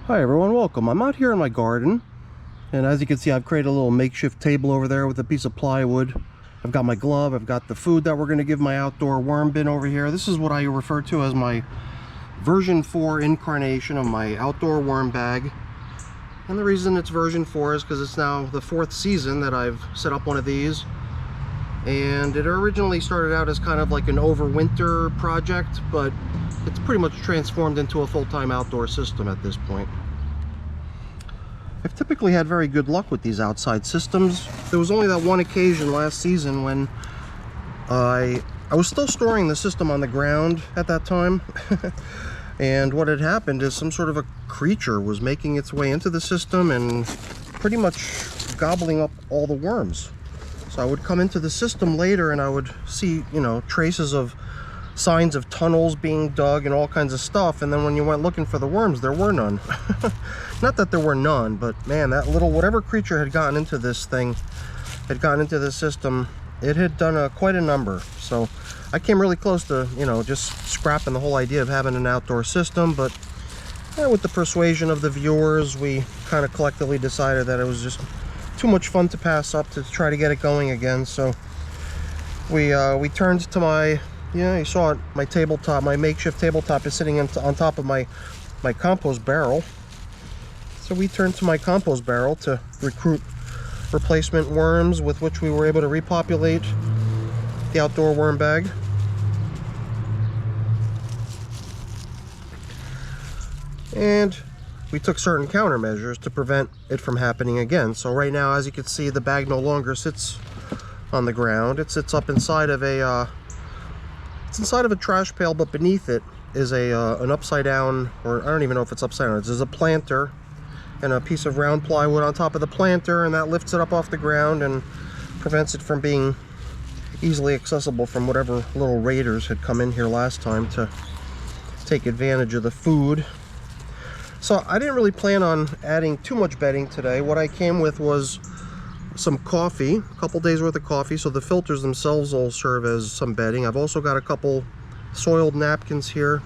Hi everyone, welcome. I'm out here in my garden, and as you can see, I've created a little makeshift table over there with a piece of plywood. I've got my glove, I've got the food that we're going to give my outdoor worm bin over here. This is what I refer to as my version 4 incarnation of my outdoor worm bag. And the reason it's version 4 is because it's now the 4th season that I've set up one of these. And it originally started out as kind of like an overwinter project, but it's pretty much transformed into a full-time outdoor system at this point. I've typically had very good luck with these outside systems. There was only that one occasion last season when I was still storing the system on the ground at that time. And what had happened is some sort of a creature was making its way into the system and pretty much gobbling up all the worms. So I would come into the system later and I would see, traces of signs of tunnels being dug and all kinds of stuff, and then when you went looking for the worms, there were none. Not that there were none, but man, that little whatever creature had gotten into this thing, had gotten into this system, it had done quite a number. So I came really close to, just scrapping the whole idea of having an outdoor system, but with the persuasion of the viewers, we kind of collectively decided that it was just too much fun to pass up to try to get it going again. So we turned to my, you saw it, my tabletop, my makeshift tabletop is sitting on top of my compost barrel. So we turned to my compost barrel to recruit replacement worms with which we were able to repopulate the outdoor worm bag. And we took certain countermeasures to prevent it from happening again. So right now, as you can see, the bag no longer sits on the ground. It sits up inside of a trash pail, but beneath it is an upside down, or I don't even know if it's upside down. There's a planter and a piece of round plywood on top of the planter, and that lifts it up off the ground and prevents it from being easily accessible from whatever little raiders had come in here last time to take advantage of the food. So I didn't really plan on adding too much bedding today. What I came with was some coffee, a couple days worth of coffee, so the filters themselves will serve as some bedding. I've also got a couple soiled napkins here,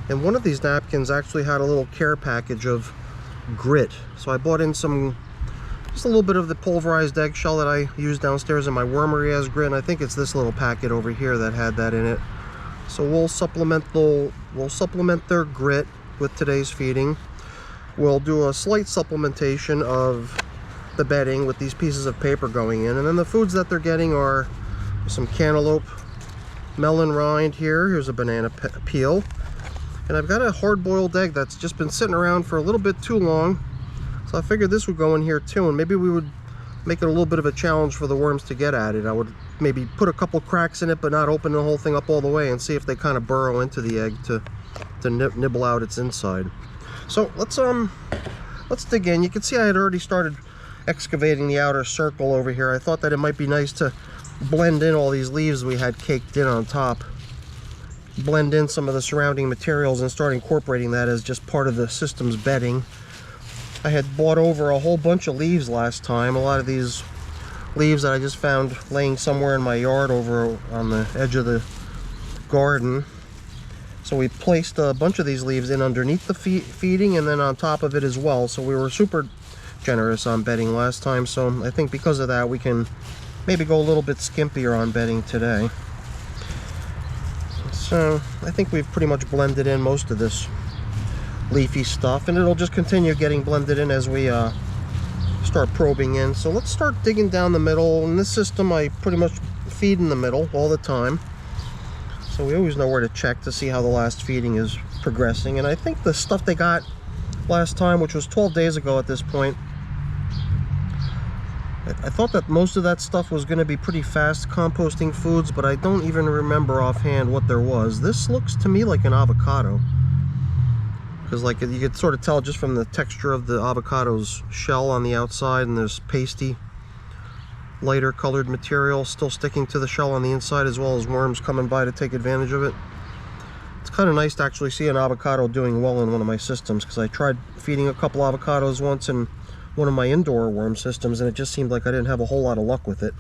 and one of these napkins actually had a little care package of grit. So I bought in just a little bit of the pulverized eggshell that I use downstairs in my wormery as grit, and I think it's this little packet over here that had that in it. So we'll supplement their grit with today's feeding. We'll do a slight supplementation of the bedding with these pieces of paper going in, and then the foods that they're getting are some cantaloupe melon rind here. Here's a banana peel, and I've got a hard-boiled egg that's just been sitting around for a little bit too long, so I figured this would go in here too, and maybe we would make it a little bit of a challenge for the worms to get at it. I would maybe put a couple cracks in it but not open the whole thing up all the way and see if they kind of burrow into the egg to nibble out its inside. So let's dig in. You can see I had already started excavating the outer circle over here. I thought that it might be nice to blend in all these leaves we had caked in on top, blend in some of the surrounding materials and start incorporating that as just part of the system's bedding. I had bought over a whole bunch of leaves last time, a lot of these leaves that I just found laying somewhere in my yard over on the edge of the garden. So we placed a bunch of these leaves in underneath the feeding and then on top of it as well. So we were super generous on bedding last time. So I think because of that, we can maybe go a little bit skimpier on bedding today. So I think we've pretty much blended in most of this leafy stuff, and it'll just continue getting blended in as we start probing in. So let's start digging down the middle. In this system, I pretty much feed in the middle all the time. So we always know where to check to see how the last feeding is progressing. And I think the stuff they got last time, which was 12 days ago at this point, I thought that most of that stuff was going to be pretty fast composting foods, but I don't even remember offhand what there was. This looks to me like an avocado, because like you could sort of tell just from the texture of the avocado's shell on the outside, and there's pasty, lighter colored material still sticking to the shell on the inside, as well as worms coming by to take advantage of it. It's kind of nice to actually see an avocado doing well in one of my systems, because I tried feeding a couple avocados once in one of my indoor worm systems, and it just seemed like I didn't have a whole lot of luck with it.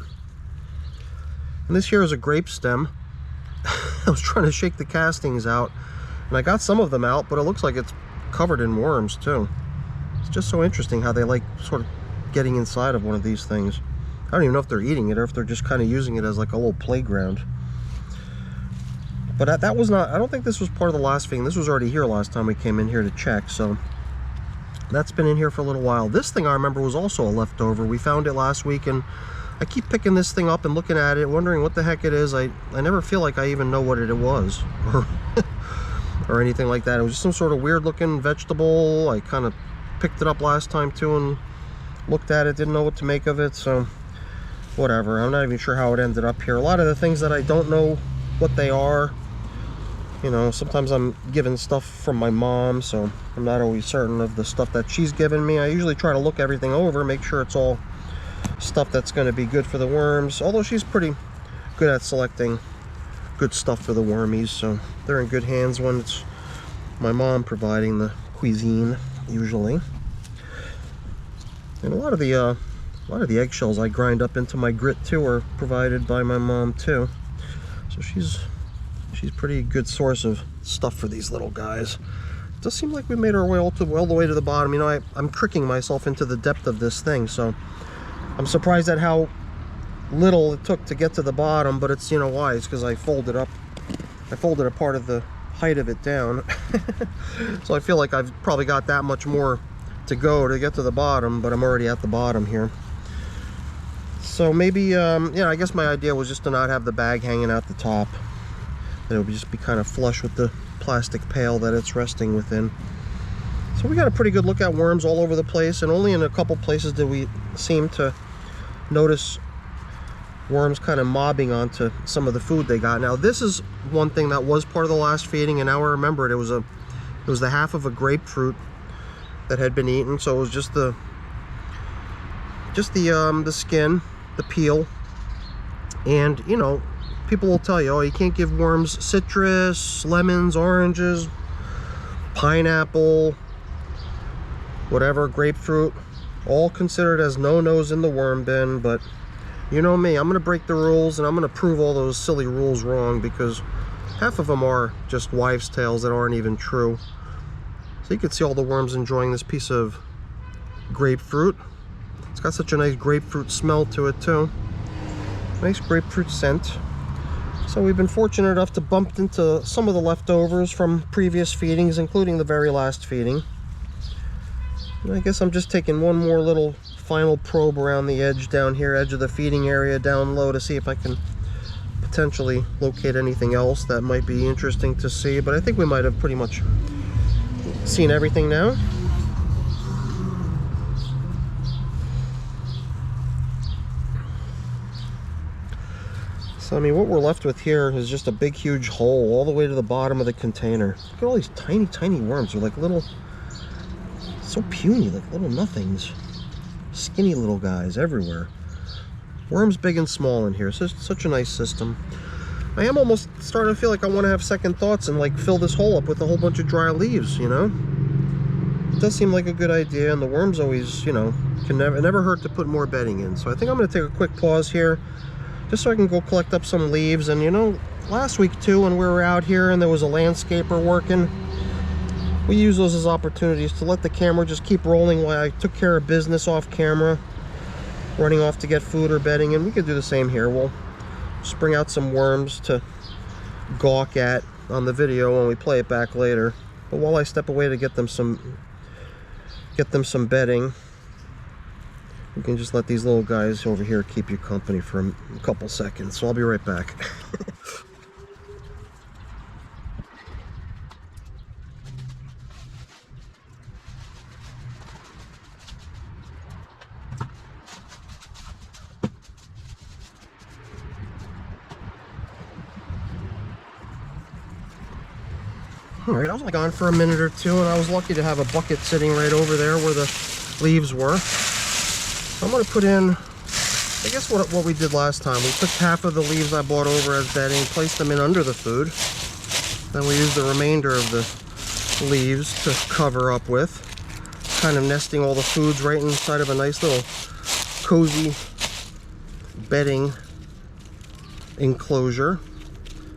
And this here is a grape stem. I was trying to shake the castings out, and I got some of them out, but it looks like it's covered in worms too. It's just so interesting how they like sort of getting inside of one of these things. I don't even know if they're eating it or if they're just kind of using it as like a little playground. But that was not, I don't think this was part of the last feeding. This was already here last time we came in here to check, so that's been in here for a little while. This thing I remember was also a leftover. We found it last week, and I keep picking this thing up and looking at it, wondering what the heck it is. I never feel like I even know what it was or anything like that. It was just some sort of weird looking vegetable. I kind of picked it up last time too and looked at it, didn't know what to make of it, so whatever. I'm not even sure how it ended up here. A lot of the things that I don't know what they are, you know, sometimes I'm given stuff from my mom, so I'm not always certain of the stuff that she's given me. I usually try to look everything over, make sure it's all stuff that's going to be good for the worms, although she's pretty good at selecting good stuff for the wormies, so they're in good hands when it's my mom providing the cuisine usually. And a lot of the eggshells I grind up into my grit too are provided by my mom too, so she's pretty good source of stuff for these little guys. It does seem like we made our way all the way to the bottom. You know, I'm tricking myself into the depth of this thing, so I'm surprised at how little it took to get to the bottom, but it's, you know why, it's because I folded a part of the height of it down. So I feel like I've probably got that much more to go to get to the bottom, but I'm already at the bottom here. So maybe, yeah, I guess my idea was just to not have the bag hanging out the top. It would just be kind of flush with the plastic pail that it's resting within. So we got a pretty good look at worms all over the place, and only in a couple places did we seem to notice worms kind of mobbing onto some of the food they got. Now this is one thing that was part of the last feeding, and now I remember it. It was the half of a grapefruit that had been eaten, so it was just the skin, the peel. And you know, people will tell you, oh, you can't give worms citrus, lemons, oranges, pineapple, whatever, grapefruit, all considered as no-nos in the worm bin. But you know me, I'm gonna break the rules, and I'm gonna prove all those silly rules wrong, because half of them are just wives' tales that aren't even true. So you can see all the worms enjoying this piece of grapefruit. It's got such a nice grapefruit smell to it too. Nice grapefruit scent. So we've been fortunate enough to bump into some of the leftovers from previous feedings, including the very last feeding. And I guess I'm just taking one more little final probe around the edge down here, edge of the feeding area down low, to see if I can potentially locate anything else that might be interesting to see. But I think we might have pretty much seen everything now. So I mean, what we're left with here is just a big huge hole all the way to the bottom of the container. Look at all these tiny worms. They're like little, so puny, like little nothings. Skinny little guys everywhere. Worms big and small in here. So it's such a nice system. I am almost starting to feel like I want to have second thoughts and like fill this hole up with a whole bunch of dry leaves, you know? It does seem like a good idea, and the worms always, you know, it never hurt to put more bedding in. So I think I'm going to take a quick pause here, just so I can go collect up some leaves. And you know, last week too, when we were out here and there was a landscaper working, we use those as opportunities to let the camera just keep rolling while I took care of business off camera, running off to get food or bedding. And we could do the same here. We'll just bring out some worms to gawk at on the video when we play it back later. But while I step away to get them some bedding, you can just let these little guys over here keep you company for a couple seconds. So I'll be right back. Alright, I was only gone for a minute or two, and I was lucky to have a bucket sitting right over there where the leaves were. I'm going to put in, I guess what we did last time. We took half of the leaves I bought over as bedding, placed them in under the food. Then we used the remainder of the leaves to cover up with, kind of nesting all the foods right inside of a nice little cozy bedding enclosure.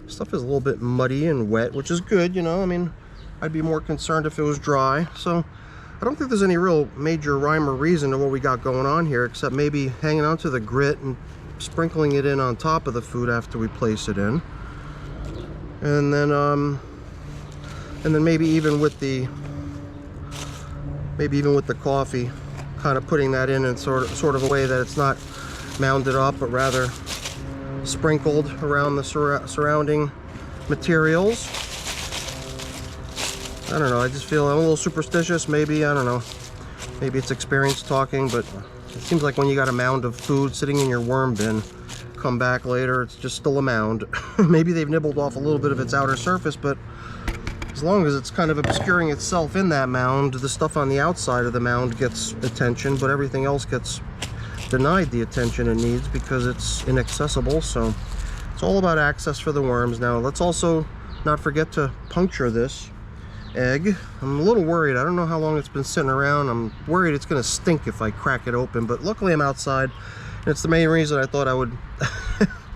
Stuff is a little bit muddy and wet, which is good, you know. I mean, I'd be more concerned if it was dry. So I don't think there's any real major rhyme or reason to what we got going on here, except maybe hanging onto the grit and sprinkling it in on top of the food after we place it in. And then maybe even with the coffee, kind of putting that in sort of a way that it's not mounded up, but rather sprinkled around the surrounding materials. I don't know, I just feel I'm a little superstitious, maybe, I don't know. Maybe it's experience talking, but it seems like when you got a mound of food sitting in your worm bin, come back later, it's just still a mound. Maybe they've nibbled off a little bit of its outer surface, but as long as it's kind of obscuring itself in that mound, the stuff on the outside of the mound gets attention, but everything else gets denied the attention it needs because it's inaccessible. So it's all about access for the worms. Now let's also not forget to puncture this egg. I'm a little worried. I don't know how long it's been sitting around. I'm worried it's going to stink if I crack it open, but luckily I'm outside, and it's the main reason I thought I would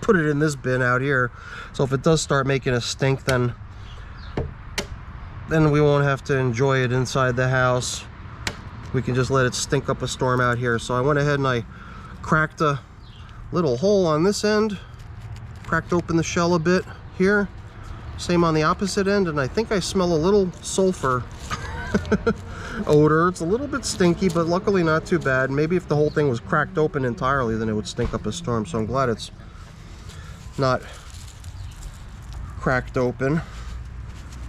put it in this bin out here. So if it does start making a stink, then we won't have to enjoy it inside the house. We can just let it stink up a storm out here. So I went ahead and I cracked a little hole on this end, cracked open the shell a bit here, same on the opposite end, and I think I smell a little sulfur odor. It's a little bit stinky, but luckily not too bad. Maybe if the whole thing was cracked open entirely, then it would stink up a storm. So I'm glad it's not cracked open.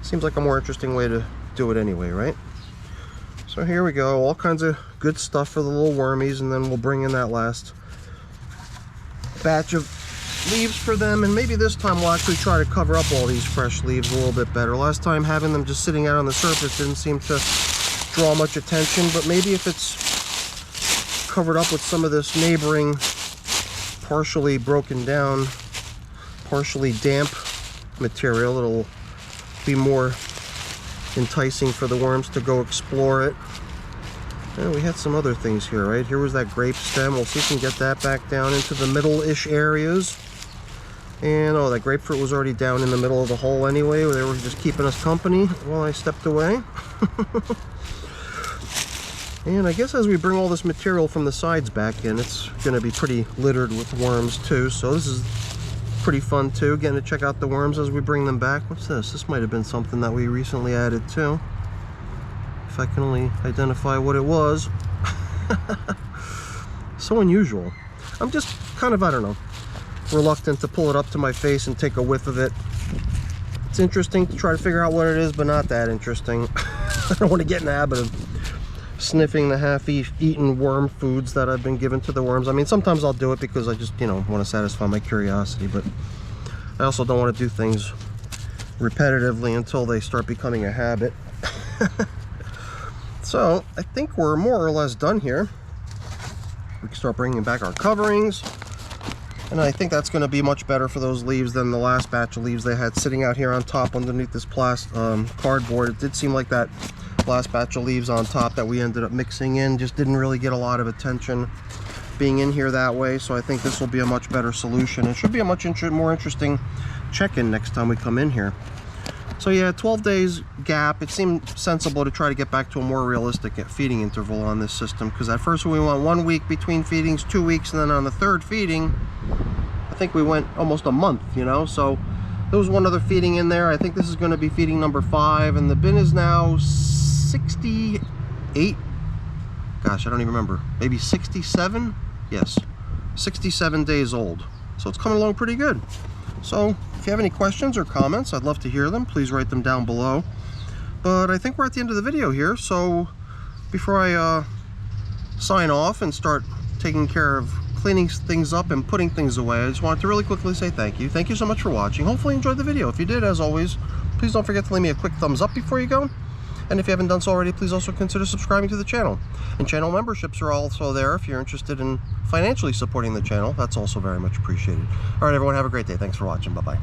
Seems like a more interesting way to do it anyway, right? So here we go, all kinds of good stuff for the little wormies, and then we'll bring in that last batch of leaves for them, and maybe this time we'll actually try to cover up all these fresh leaves a little bit better. Last time having them just sitting out on the surface didn't seem to draw much attention, but maybe if it's covered up with some of this neighboring partially broken down, partially damp material, it'll be more enticing for the worms to go explore it. And we had some other things here, right? Here was that grape stem. We'll see if we can get that back down into the middle-ish areas. And oh, that grapefruit was already down in the middle of the hole anyway. They were just keeping us company while I stepped away. And I guess as we bring all this material from the sides back in, it's going to be pretty littered with worms too. So this is pretty fun too, getting to check out the worms as we bring them back. What's this? This might have been something that we recently added too, if I can only identify what it was. So unusual. I'm just kind of, I don't know, reluctant to pull it up to my face and take a whiff of it. It's interesting to try to figure out what it is, but not that interesting. I don't want to get in the habit of sniffing the half-eaten worm foods that I've been given to the worms. I mean, sometimes I'll do it because I just, you know, want to satisfy my curiosity, but I also don't want to do things repetitively until they start becoming a habit. So I think we're more or less done here. We can start bringing back our coverings, and I think that's going to be much better for those leaves than the last batch of leaves they had sitting out here on top underneath this cardboard. It did seem like that last batch of leaves on top that we ended up mixing in just didn't really get a lot of attention being in here that way. So I think this will be a much better solution. It should be a much more interesting check-in next time we come in here. So yeah, 12 days gap. It seemed sensible to try to get back to a more realistic feeding interval on this system, because at first we went 1 week between feedings, 2 weeks, and then on the third feeding I think we went almost a month, you know. So there was one other feeding in there. I think this is going to be feeding number 5, and the bin is now 68, gosh, I don't even remember, maybe 67, yes, 67 days old. So it's coming along pretty good. So if you have any questions or comments, I'd love to hear them. Please write them down below. But I think we're at the end of the video here, so before I sign off and start taking care of cleaning things up and putting things away, I just wanted to really quickly say thank you. Thank you so much for watching. Hopefully you enjoyed the video. If you did, as always, please don't forget to leave me a quick thumbs up before you go. And if you haven't done so already, please also consider subscribing to the channel. And channel memberships are also there if you're interested in financially supporting the channel. That's also very much appreciated. All right, everyone, have a great day. Thanks for watching. Bye-bye.